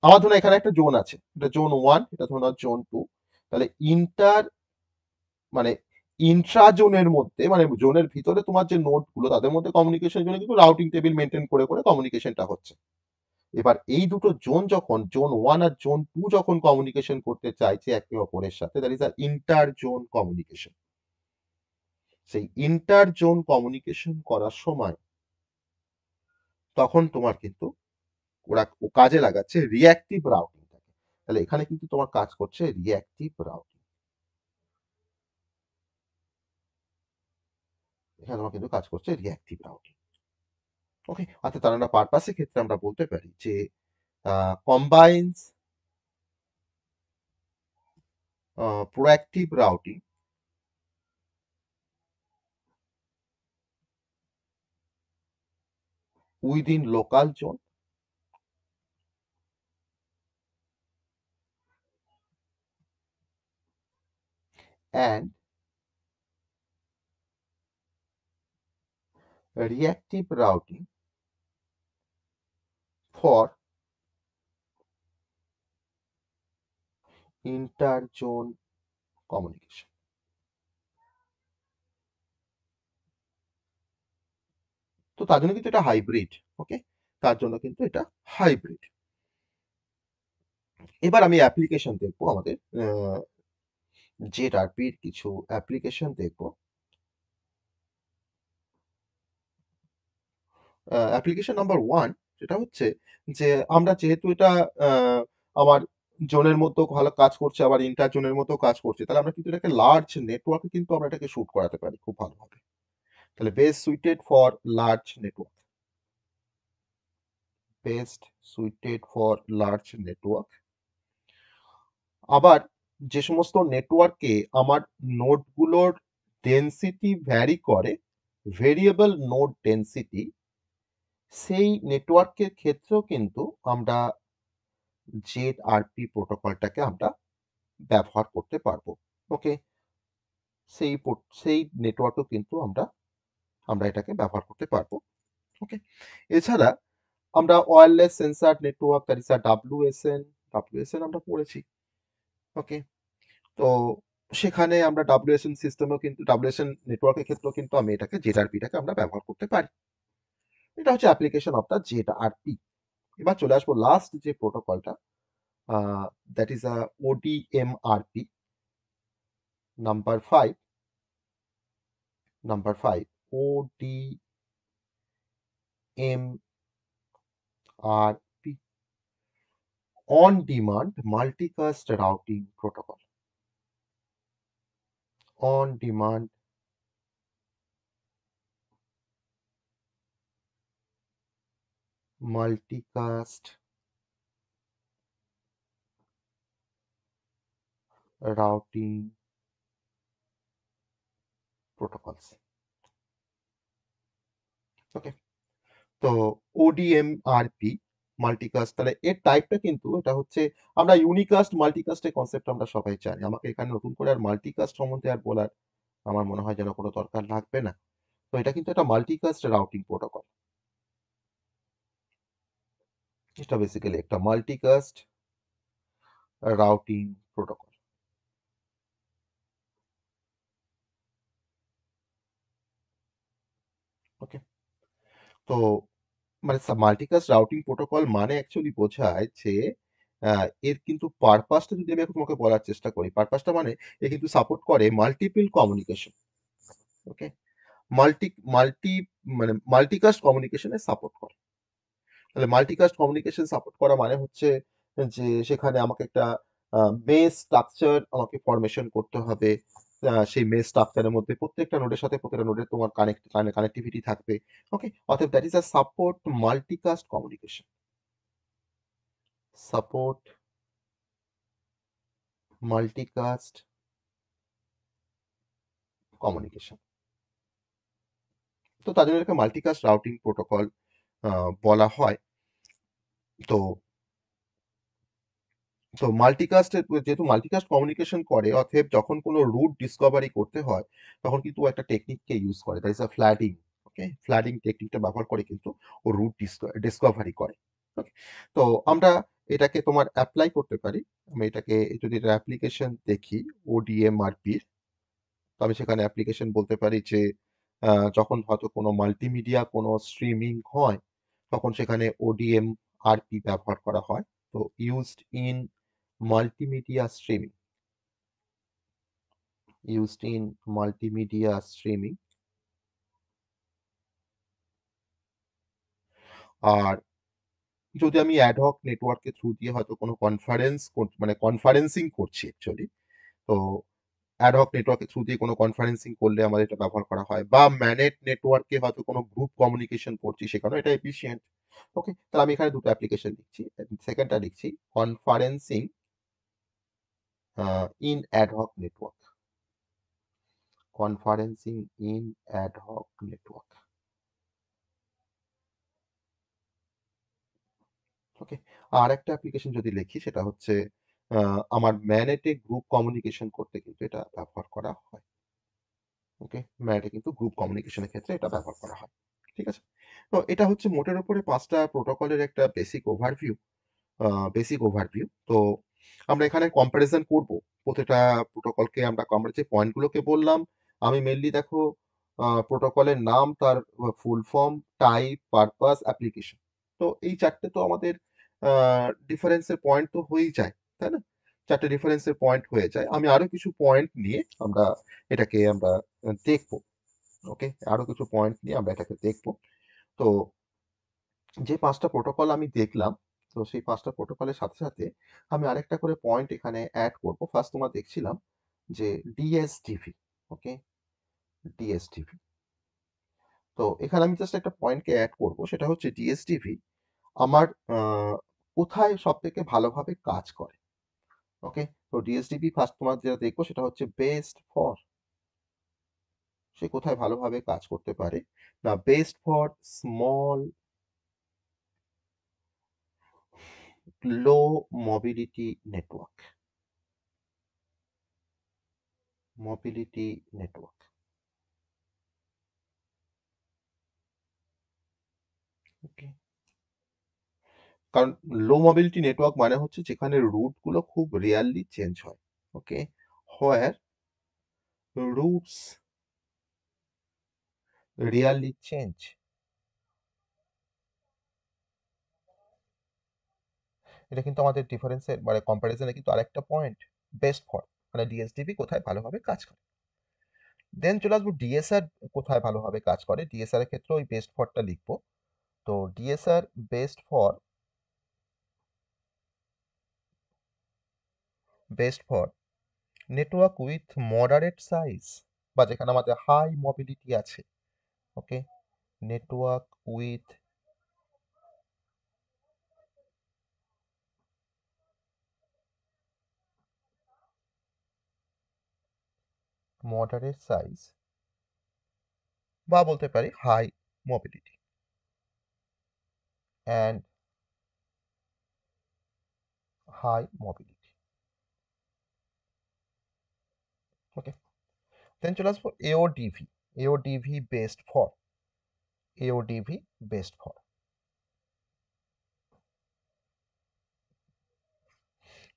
আমার ধরুন এখানে একটা জোন আছে, এটা জোন 1, এটা ধরুন জোন 2। তাহলে মানে ইন্ট্রা জোনের মধ্যে, মানে জোনের ভিতরে তোমার যে নোড গুলো, তাদের মধ্যে কমিউনিকেশনের জন্য কিন্তু রাউটিং টেবিল মেনটেন করে করে কমিউনিকেশনটা হচ্ছে। এবার এই দুটো জোন যখন জোন 1 আর জোন 2 যখন কমিউনিকেশন করতে চাইছে একে অপরের সাথে, দ্যাট ইজ আর ইন্টার জোন কমিউনিকেশন। সেই ইন্টার জোন কমিউনিকেশন করার সময় তখন তোমার কিন্তু ওরা কাজে লাগাচ্ছে রিঅ্যাক্টিভ রাউটিংটাকে। তাহলে এখানে কিন্তু তোমার কাজ করছে রিঅ্যাক্টিভ রাউটিং, এখানে তোমার কিন্তু কাজ করছে রিঅ্যাক্টিভ রাউটিং। ওকে, অর্থাৎ তার পারপাসের ক্ষেত্রে আমরা বলতে পারি যে combines proactive routing within local zone and reactive routing for inter-zone communication. তো তার জন্য কিন্তু এটা হাইব্রিড। ওকে, তার জন্য কিন্তু এটা হাইব্রিড। এবার আমি অ্যাপ্লিকেশন দেখবো, আমাদের জেডআরপির কিছু অ্যাপ্লিকেশন দেখবো। অ্যাপ্লিকেশন নাম্বার ওয়ান, সেটা হচ্ছে যে আমরা যেহেতু এটা আমার জোনের মধ্যেও ভালো কাজ করছে, আবার ইন্টার জোনের মধ্যেও কাজ করছে, তাহলে আমরা কিন্তু এটাকে লার্জ নেটওয়ার্কে কিন্তু আমরা এটাকে শুট করাতে পারি খুব ভালোভাবে। তাহলে best suited for large network, best suited for large network. আবার যে সমস্ত নেটওয়ার্কে আমার নোডগুলোর ডেনসিটি ভ্যারি করে, ভেরিয়েবল নোড ডেনসিটি, সেই নেটওয়ার্কের ক্ষেত্রেও কিন্তু আমরা জেডআরপি প্রোটোকলটাকে আমরা ব্যবহার করতে পারবো। ওকে, সেই নেটওয়ার্কও কিন্তু আমরা আমরা এটাকে ব্যবহার করতে পারবো। ওকে, এছাড়া আমরা wireless sensor network, that is WSN, WSN আমরা পড়েছি। ওকে, তো সেখানে আমরা ডাব্লিউএসএন সিস্টেমেও কিন্তু, ডাব্লিউএসএন নেটওয়ার্কের ক্ষেত্রেও কিন্তু আমি এটাকে জেডআরপিটাকে আমরা ব্যবহার করতে পারি। এটা হচ্ছে অ্যাপ্লিকেশন অফ দ্য জেডআরপি। এবার চলে আসবো লাস্ট যে প্রোটোকলটা, that is ODMRP number 5, number 5 ODMRP, on demand multicast routing protocol, on demand multicast routing protocols. ওকে, তো ওডিএমআরপি মাল্টিকাস্ট, তাহলে এর টাইপটা কিন্তু এটা হচ্ছে, আমরা ইউনিকাস্ট মাল্টিকাস্টের কনসেপ্ট আমরা সবাই জানি। আমাকে এখানে নতুন করে আর মাল্টিকাস্ট সম্বন্ধে আর বলার আমার মনে হয় যেন কোনো দরকার লাগবে না। তো এটা কিন্তু একটা মাল্টিকাস্ট রাউটিং প্রোটোকল। এটা বেসিক্যালি একটা মাল্টিকাস্ট রাউটিং প্রোটোকল। ওকে, তো মানে মাল্টিকাস্ট রাউটিং প্রোটোকল মানে অ্যাকচুয়ালি বোঝায় যে এর কিন্তু পারপাসটা যদি আমি এখন তোমাকে বলার চেষ্টা করি, পারপাসটা মানে এ কিন্তু সাপোর্ট করে মাল্টিপল কমিউনিকেশন। ওকে, মাল্টি মাল্টি মানে মাল্টিকাস্ট কমিউনিকেশনে সাপোর্ট করে। তাহলে মাল্টিকাস্ট কমিউনিকেশন সাপোর্ট করা মানে হচ্ছে যে সেখানে আমাকে একটা মেশ স্ট্রাকচার আমাকে ফরমেশন করতে হবে। সেই মেশ স্ট্রাকচারের মধ্যে প্রত্যেকটা নোডের সাথে প্রত্যেকটা নোডের তোমার কানেক্টিভিটি থাকবে। ওকে, অতএব that is a support multicast communication, support multicast communication. তো তাদের এটাকে মাল্টিকাস্ট রাউটিং প্রোটোকল বলা হয়। তো তো মাল্টিকাস্টের, যেহেতু মাল্টিকাস্ট কমিউনিকেশন করে, অতএব যখন কোনো রুট ডিসকভারি করতে হয় তখন কিন্তু ও একটা টেকনিককে ইউজ করে, দ্যাট ইজ আ ফ্ল্যাডিং। ওকে, ফ্ল্যাডিং টেকনিকটা ব্যবহার করে কিন্তু ও রুট ডিসকভারি করে। ওকে, তো আমরা এটাকে তোমার অ্যাপ্লাই করতে পারি। আমি এটাকে যদি এটা অ্যাপ্লিকেশন দেখি ওডিএমআরপির, তো আমি সেখানে অ্যাপ্লিকেশন বলতে পারি যে যখন হয়তো কোনো মাল্টিমিডিয়া কোনো স্ট্রিমিং হয় তখন সেখানে ওডিএম আরপি ব্যবহার করা হয়। তো used in multimedia streaming, used in multimedia streaming. আর যদি আমি অ্যাডহক নেটওয়ার্কের থ্রু দিয়ে হয়তো কোনো মানে কনফারেন্সিং করছি অ্যাকচুয়ালি, তো অ্যাডহক নেটওয়ার্কের থ্রু দিয়ে কোনো কনফারেন্সিং করলে আমাদের এটা ব্যবহার করা হয়, বা ম্যানেট নেটওয়ার্কে হয়তো কোনো গ্রুপ কমিউনিকেশন করছি, সেখানেও এটা এফিসিয়েন্ট। ওকে, তাহলে আমি এখানে দুটো অ্যাপ্লিকেশন লিখছি। সেকেন্ডটা লিখছি conferencing in ad hoc network, conferencing in ad hoc network. Okay, আর একটা অ্যাপ্লিকেশন যদি লিখি সেটা হচ্ছে আমার ম্যানেটে গ্রুপ কমিউনিকেশন করতে কিন্তু এটা ব্যবহার করা হয়। ওকে, ম্যানেটে কিন্তু গ্রুপ কমিউনিকেশনের ক্ষেত্রে এটা ব্যবহার করা হয়। ঠিক আছে, তো এটা হচ্ছে মোটের উপরে পাঁচটা প্রোটোকলের একটা বেসিক ওভারভিউ। তো আমরা এখানে কম্প্যারিজন করব প্রতিটা প্রোটোকলকে। আমরা যে পয়েন্টগুলোকে বললাম, আমি মেনলি দেখো প্রোটোকলের নাম, তার full form, type, purpose, application. তো এই চারটে তো আমাদের ডিফারেন্সের পয়েন্ট তো হয়েই যায়, তাই না? চারটে ডিফারেন্সের পয়েন্ট হয়ে যায়। আমি আরো কিছু পয়েন্ট নিয়ে আমরা দেখবো। ওকে, আরো কিছু পয়েন্ট নিয়ে আমরা এটাকে দেখবো। তো যে পাঁচটা প্রোটোকল আমি দেখলাম, তো সেই পাঁচটা প্রোটোকলের সাথে সাথে আমি আরেকটা করে পয়েন্ট এখানে অ্যাড করব। ফার্স্ট তোমার দেখছিলাম যে ডিএসটিভি। ওকে, ডিএসটিভি। তো এখানে আমি জাস্ট একটা পয়েন্টকে অ্যাড করব, সেটা হচ্ছে ডিএসটিভি আমার কোথায় সব থেকে ভালোভাবে কাজ করে। ওকে, তো ডিএসটিভি ফার্স্ট তোমার যেটা দেখবো সেটা হচ্ছে বেস্ট ফর, সে কোথায় ভালোভাবে কাজ করতে পারে না, best for small low mobility network, mobility network. Okay, কারণ লো মোবিলিটি নেটওয়ার্ক মানে হচ্ছে যেখানে রুট গুলো খুব রেয়ারলি চেঞ্জ হয়। ওকে, হোয়ার রুটস রেয়ারলি চেঞ্জ। এটা কিন্তু আমাদের ডিফারেন্সের মানে কম্প্যারিজনে কিন্তু আরেকটা পয়েন্ট। বেস্ট ফর মানে ডিএসডিপি কোথায় ভালোভাবে কাজ করে। দেন চলে আসবো ডিএসআর কোথায় ভালোভাবে কাজ করে। ডিএসআর এর ক্ষেত্রে ওই বেস্ট ফরটা লিখবো। তো DSR best for network with moderate size, বা যেখানে আমাদের হাই মোবিলিটি আছে। Okay, network with moderate size, বা বলতে পারি high mobility and high mobility. Okay, then চলে আসবো AODV. AODV best for, AODV best for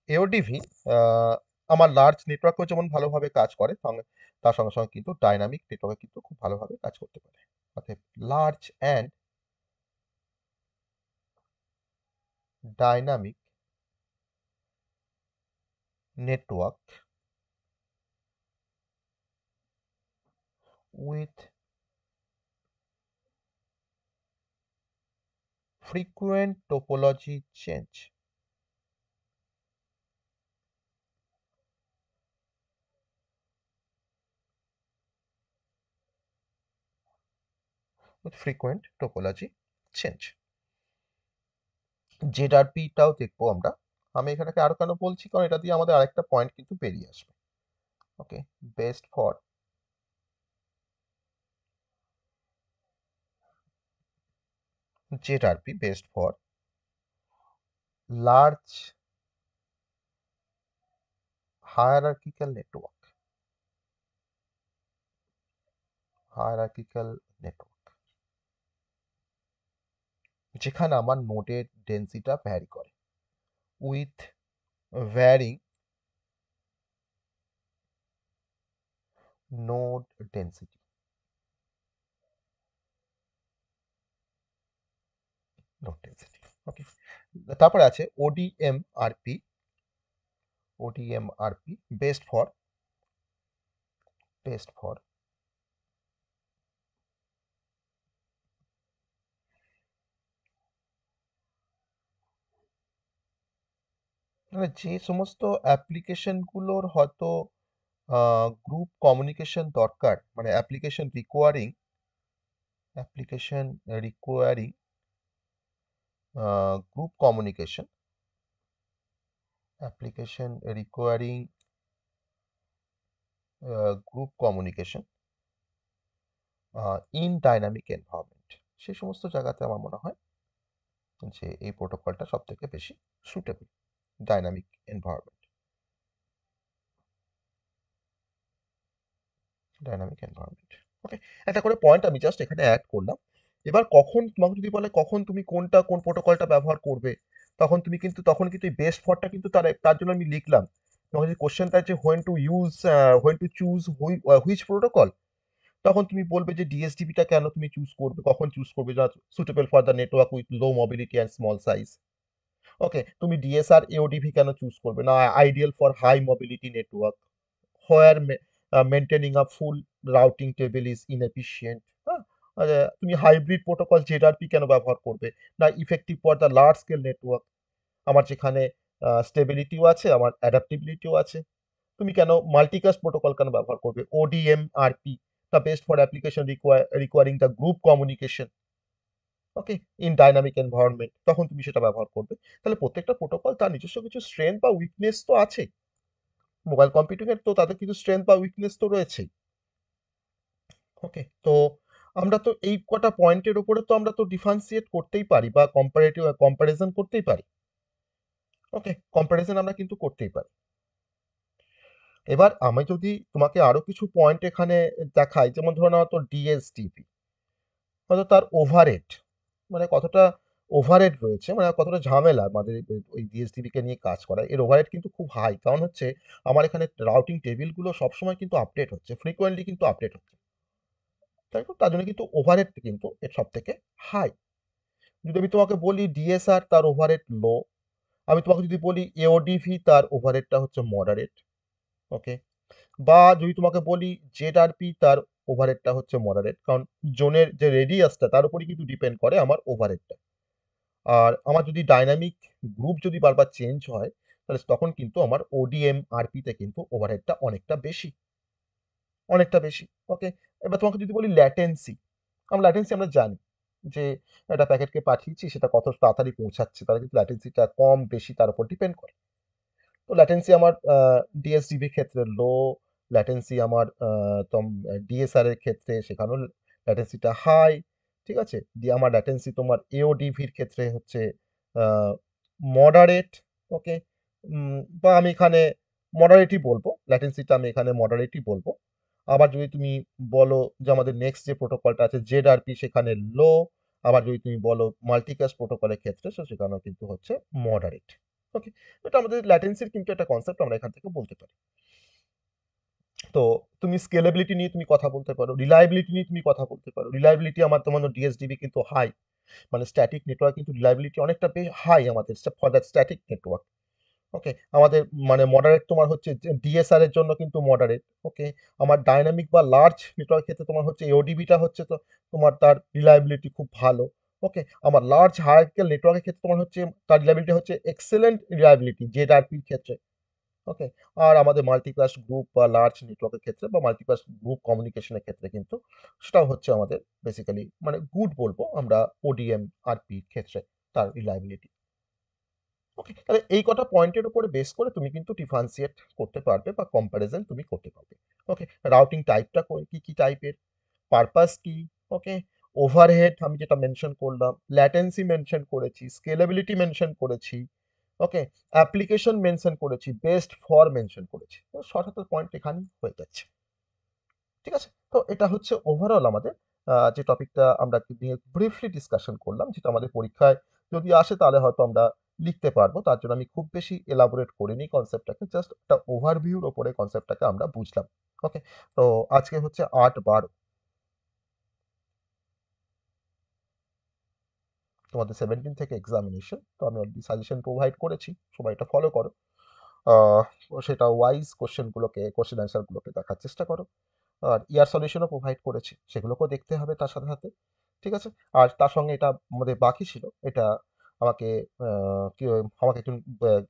AODV আমার লার্জ নেটওয়ার্কেও যেমন ভালোভাবে কাজ করে, তার সঙ্গে সঙ্গে কিন্তু ডাইনামিক নেটওয়ার্কে কিন্তু খুব ভালোভাবে কাজ করতে পারে। অর্থাৎ large and dynamic network with frequent topology change, with frequent topology change। জেডআরপিটাও দেখবো আমরা। আমি এখানে আরো কেন বলছি, কারণ এটা দিয়ে আমাদের আরেকটা পয়েন্ট কিন্তু বেরিয়ে আসবে। Okay, best for ZRP best for large hierarchical network, hierarchical network যেখানে আমার নোডের ডেন্সিটা ভ্যারি করে, with varying node density, node density. Okay, তারপরে আছে ওডিএমআরপি, ওডিএমআরপি বেস্ট ফর মানে যে সমস্ত অ্যাপ্লিকেশনগুলোর হয়তো গ্রুপ কমিউনিকেশন দরকার, মানে application recurring group communication, application recurring group communication in dynamic environment, সেই সমস্ত জায়গাতে আমার মনে হয় যে এই প্রোটোকলটা সব থেকে বেশি suitable. Dynamic environment, dynamic environment. Okay, একটা করে পয়েন্ট আমি জাস্ট এখানে অ্যাড করলাম। এবার কখন তোমাকে যদি বলে কখন তুমি কোন প্রোটোকলটা ব্যবহার করবে, তখন কিন্তু এই বেস্ট ফরটা কিন্তু তার জন্য আমি লিখলাম। তোমাকে যদি কোশ্চেন থাকে যে when to choose which protocol, তখন তুমি বলবে যে ডিএসডিপিটা কেন তুমি চুজ করবে, কখন চুজ করবে, suitable for the network with low mobility and small size. Okay, তুমি ডিএসআর এওডিভি কেন চুজ করবে না, ideal for high mobility network, where maintaining a full routing table is inefficient. হ্যাঁ, তুমি হাইব্রিড প্রোটোকল জেডআরপি কেন ব্যবহার করবে, না effective for the large scale network, আমার যেখানে স্টেবিলিটিও আছে, আমার অ্যাডাপ্টিবিলিটিও আছে। তুমি কেন মাল্টিকাস্ট প্রোটোকল কেন ব্যবহার করবে, ODM RP the best for application recurring the group communication, okay, in dynamic environment, তখন তুমি সেটা ব্যবহার করবে। তাহলে প্রত্যেকটা প্রোটোকল তার নিজস্ব কিছু স্ট্রেংথ বা উইকনেস তো আছে। মোবাইল কম্পিউটিং এর তো তাদের কিছু স্ট্রেংথ বা উইকনেস তো রয়েছেই। ওকে, তো আমরা তো এই কটা পয়েন্টের উপরে তো আমরা তো ডিফারেন্সিয়েট করতেই পারি বা কম্পারিজন করতেই পারি। ওকে, কম্পারিজন আমরা কিন্তু করতেই পারি। এবার আমি যদি তোমাকে আরো কিছু পয়েন্ট এখানে দেখাই, যেমন ধরো না তো ডিএসটিপি, হয়তো তার ওভারহেড, মানে কতটা ওভারহেড রয়েছে, মানে কতটা ঝামেলা আমাদের ওই ডিএসটিপি কে নিয়ে কাজ করা, এর ওভারহেড কিন্তু খুব হাই। কারণ হচ্ছে আমার এখানে রাউটিং টেবিলগুলো সবসময় কিন্তু আপডেট হচ্ছে, ফ্রিকোয়েন্টলি কিন্তু আপডেট হচ্ছে, তাই তো? তার জন্য কিন্তু ওভারহেড কিন্তু এর সব থেকে হাই। যদি আমি তোমাকে বলি ডিএসআর তার ওভারহেড লো, আমি তোমাকে যদি বলি এওডিভি তার ওভারহেডটা হচ্ছে মডারেট। ওকে, বা যদি তোমাকে বলি জেডআরপি তার ওভারহেডটা হচ্ছে মডারেট, কারণ জোনের যে রেডিয়াসটা তার উপরই কিন্তু ডিপেন্ড করে আমার ওভারহেডটা। আর আমার যদি ডাইনামিক গ্রুপ যদি বারবার চেঞ্জ হয়, তাহলে তখন কিন্তু আমার ওডিএম আরপিতে কিন্তু ওভারহেডটা অনেকটা বেশি। ওকে, এবার তোমাকে যদি বলি ল্যাটেন্সি, আমরা জানি যে একটা প্যাকেটকে পাঠিয়েছি, সেটা কত তাড়াতাড়ি পৌঁছাচ্ছে, তাহলে কিন্তু ল্যাটেন্সিটা কম বেশি তার উপর ডিপেন্ড করে। তো ল্যাটেন্সি আমার ডিএসডিবির ক্ষেত্রে লো, ল্যাটেন্সি আমার ডিএসআর এর ক্ষেত্রে সেখানেও ল্যাটেন্সিটা হাই। ঠিক আছে, দিয়ে আমার ল্যাটেন্সি তোমার এওডিভির ক্ষেত্রে হচ্ছে মডারেট। ওকে, বা আমি এখানে মডারেটই বলবো, ল্যাটেন্সিটা আমি এখানে মডারেটই বলবো। আবার যদি তুমি বলো যে আমাদের নেক্সট যে প্রোটোকলটা আছে জেডআরপি, সেখানে লো। আবার যদি তুমি বলো মাল্টিকাস্ট প্রোটোকলের ক্ষেত্রে, সেখানেও কিন্তু হচ্ছে মডারেট। ওকে, এটা আমাদের ল্যাটেন্সির কিন্তু একটা কনসেপ্ট আমরা এখান থেকে বলতে পারি। তো তুমি স্কেলেবিলিটি নিয়ে তুমি কথা বলতে পারো, রিলায়েবিলিটি নিয়ে তুমি কথা বলতে পারো। রিলায়েবিলিটি আমার তোমার ডিএসডিবি কিন্তু হাই, মানে স্ট্যাটিক নেটওয়ার্ক কিন্তু রিলায়েবিলিটি অনেকটা বেশ হাই আমাদের ফর দ্যাট স্ট্যাটিক নেটওয়ার্ক। ওকে, আমাদের মানে মডারেট তোমার হচ্ছে ডিএসআর এর জন্য কিন্তু মডারেট। ওকে, আমার ডাইনামিক বা লার্জ নেটওয়ার্ক ক্ষেত্রে তোমার হচ্ছে এওডিবিটা হচ্ছে তো তোমার তার রিলায়েবিলিটি খুব ভালো। ওকে, আমার লার্জ হায়ারার্কিক্যাল নেটওয়ার্কের ক্ষেত্রে তোমার হচ্ছে তার রিলায়েবিলিটি হচ্ছে এক্সেলেন্ট রিলায়েবিলিটি জেডআরপির ক্ষেত্রে। ওকে, আর আমাদের মাল্টিক্লাস গ্রুপ বা লার্জ নেটওয়ার্কের ক্ষেত্রে বা মাল্টিক্লাস গ্রুপ কমিউনিকেশনের ক্ষেত্রে কিন্তু সেটাও হচ্ছে আমাদের বেসিক্যালি মানে গুড বলবো আমরা ওডিএম আরপির ক্ষেত্রে তার রিলায়েবিলিটি। ওকে, তাহলে এই কটা পয়েন্টের উপরে বেস করে তুমি কিন্তু ডিফারেন্সিয়েট করতে পারবে বা কম্প্যারিজন তুমি করতে পারবে। ওকে, রাউটিং টাইপটা কি কি টাইপের, পারপাস কি, ওকে, ওভারহেড আমি যেটা মেনশন করলাম, ল্যাটেন্সি মেনশন করেছি, স্কেলেবিলিটি মেনশন করেছি, ওকে, অ্যাপ্লিকেশন মেনশন করেছি, বেস্ট ফর মেনশন করেছি। তো ৭-৮ পয়েন্ট এখানেই হয়ে যাচ্ছে। ঠিক আছে, তো এটা হচ্ছে ওভারঅল আমাদের যে টপিকটা আমরা নিয়ে ব্রিফলি ডিসকাশন করলাম, যেটা আমাদের পরীক্ষায় যদি আসে তাহলে হয়তো আমরা লিখতে পারবো। তার জন্য আমি খুব বেশি এলাবোরেট করিনি কনসেপ্টটাকে, জাস্ট একটা ওভারভিউর ওপরে কনসেপ্টটাকে আমরা বুঝলাম। ওকে, তো আজকে হচ্ছে ৮/১২, তোমাদের 17 থেকে এক্সামিনেশন। তো আমি অলরেডি সাজেশন প্রোভাইড করেছি, সবাই এটা ফলো করো। আহ, সেটা ওয়াইজ কোশ্চেন অ্যান্সারগুলোকে দেখার চেষ্টা করো। আর ইয়ার সলিউশনও প্রোভাইড করেছি, সেগুলোকেও দেখতে হবে তার সাথে সাথে। ঠিক আছে, আর তার সঙ্গে এটা আমাদের বাকি ছিল, এটা আমাকে আমাকে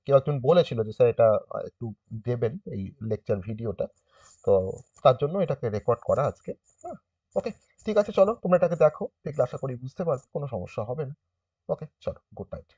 কেউ একজন বলেছিল যে স্যার এটা একটু দেবেন এই লেকচার ভিডিওটা, তো তার জন্য এটাকে রেকর্ড করা আজকে। হ্যাঁ, ওকে, ঠিক আছে, চলো তোমরা এটাকে দেখো, দেখলে আশা করি বুঝতে পারবে, কোনো সমস্যা হবে না। ওকে, চলো, গুড নাইট।